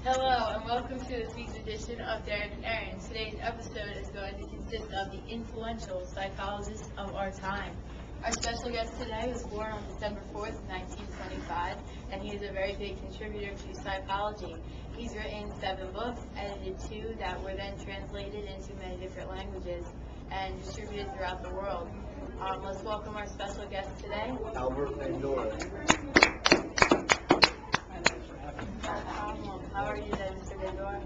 Hello and welcome to this week's edition of Derek and Aaron. Today's episode is going to consist of the influential psychologists of our time. Our special guest today was born on December 4th, 1925, and he is a very big contributor to psychology. He's written 7 books, edited 2 that were then translated into many different languages and distributed throughout the world. Let's welcome our special guest today, Albert Bandura. How are you today, Mr. Bandura?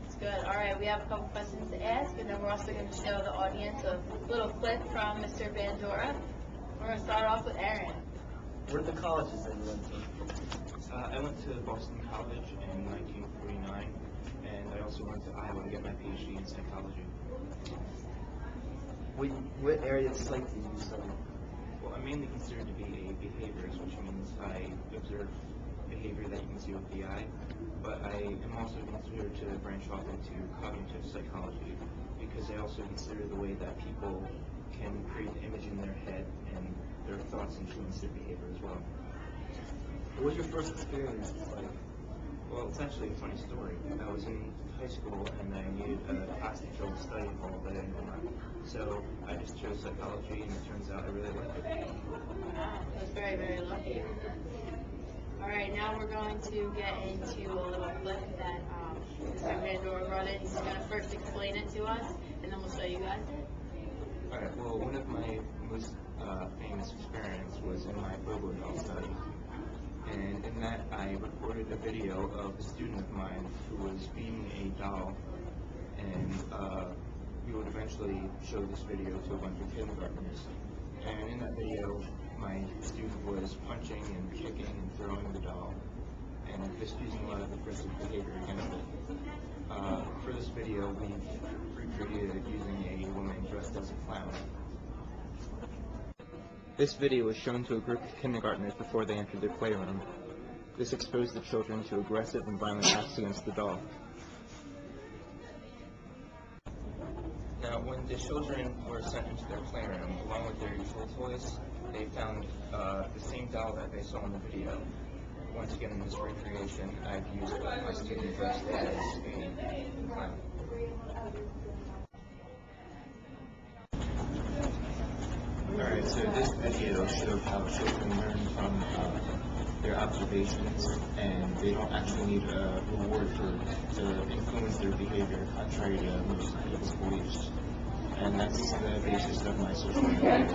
It's good. All right, we have a couple questions to ask, and then we're also going to show the audience a little clip from Mr. Bandura. We're going to start off with Aaron. What are the colleges that you went to? I went to Boston College in 1949, and I also went to Iowa to get my PhD in psychology. What area of psych did you study? Well, I'm mainly considered to be a behaviorist, which means I observe behavior that you can see with the eye, but I am also considered to branch off into cognitive psychology because I also consider the way that people can create an image in their head and their thoughts influence their behavior as well. What was your first experience like? Well, it's actually a funny story. I was in high school and I needed a class-to-fill study hall that I didn't want. So I just chose psychology, and it turns out I really liked it. Wow, that's very, very lucky. All right, now we're going to get into a little clip that Mr. Bandura brought in. He's going to first explain it to us, and then we'll show you guys it. Alright, well, one of my most famous experiments was in my Bobo doll study. And in that, I recorded a video of a student of mine who was beating a doll, and we would eventually show this video to a bunch of kindergartners. And in that video, my student was punching and kicking and throwing the doll, and just using a lot of aggressive behavior against it. For this video, we recreated it using a woman dressed as a clown. This video was shown to a group of kindergartners before they entered their playroom. This exposed the children to aggressive and violent acts against the doll. Now, when the children were sent into their playroom, along with their usual toys, they found the same doll that they saw in the video. Once again, in this recreation, I've used my student dressed as a clown. Alright, so this video showed how children learn from their observations, and they don't actually need a reward to influence their behavior, contrary to most people's beliefs. And that's the basis of my social media.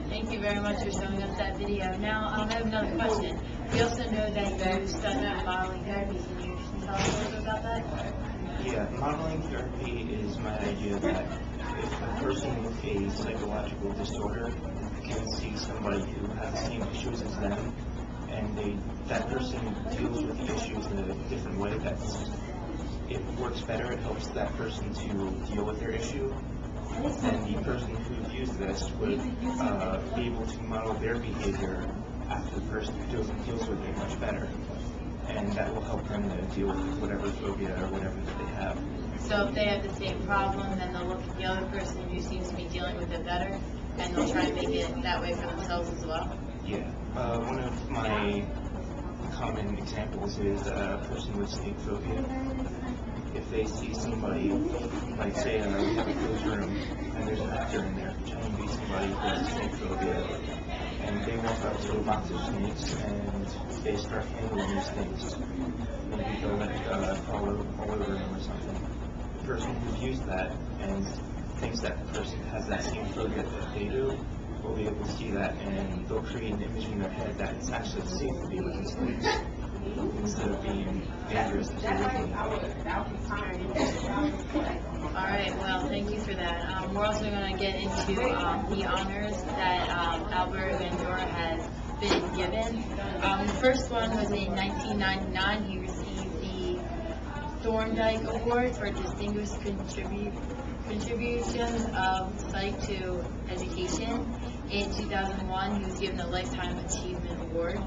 Thank you very much for showing us that video. Now, I have another question. We also know that you study modeling therapy. Can you tell us a little bit about that? Yeah, modeling therapy is my idea that if a person with a psychological disorder can see somebody who has the same issues as them, and that person deals with the issues in a different way, it works better, it helps that person to deal with their issue, and the person who views this would be able to model their behavior after the person who deals with it much better. And that will help them to deal with whatever phobia or whatever that they have. So if they have the same problem, then they'll look at the other person who seems to be dealing with it better, and they'll try and make it that way for themselves as well. Yeah. One of my common examples is a person with snake phobia. If they see somebody, like say we have a closed room, and there's an actor in there pretending to be somebody who has snake phobia, and they walk up to a box of snakes and they start handling these snakes. Maybe they'll let it fall over them or something. The person who views that and thinks that the person has that same phobia that they do will be able to see that, and they'll create an image in their head that it's actually safe to be with these snakes instead of being dangerous as originally thought. All right, well, thank you for that. We're also going to get into the honors that Albert Bandura has been given. The first one was in 1999. He received the Thorndike Award for Distinguished Contributions of Psych to Education. In 2001, he was given a Lifetime Achievement Award.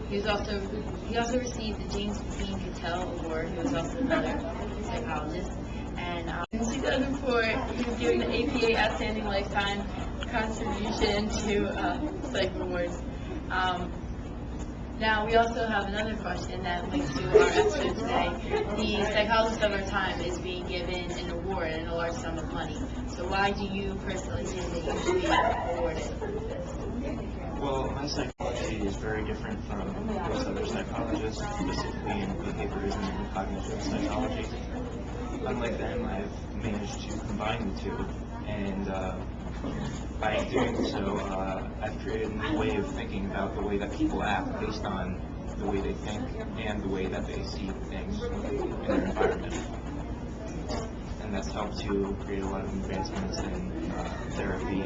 He also received the James Dean Cattell Award. He was also another psychologist. And in 2004, he was given the APA Outstanding Lifetime Contribution to Psych Awards. Now, we also have another question that links to our episode today. The psychologist of our time is being given an award and a large sum of money. So why do you personally think that you should be awarded this? Well, my psychology is very different from most other psychologists, specifically in behaviorism and cognitive psychology. Unlike them, I've managed to combine the two, and by doing so, I've created a new way of thinking about the way that people act based on the way they think and the way that they see things in their environment. And that's helped to create a lot of advancements in therapy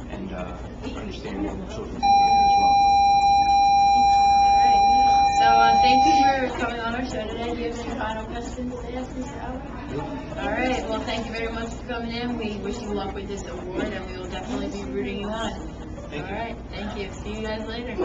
and understanding of children's behavior as well. Alright. So thank you for coming on our show today. Do you have any final questions to ask Mr. Albert? Alright, well thank you very much for coming in. We wish you luck with this award and we will definitely be rooting you on. Thank you. Alright, thank you. See you guys later.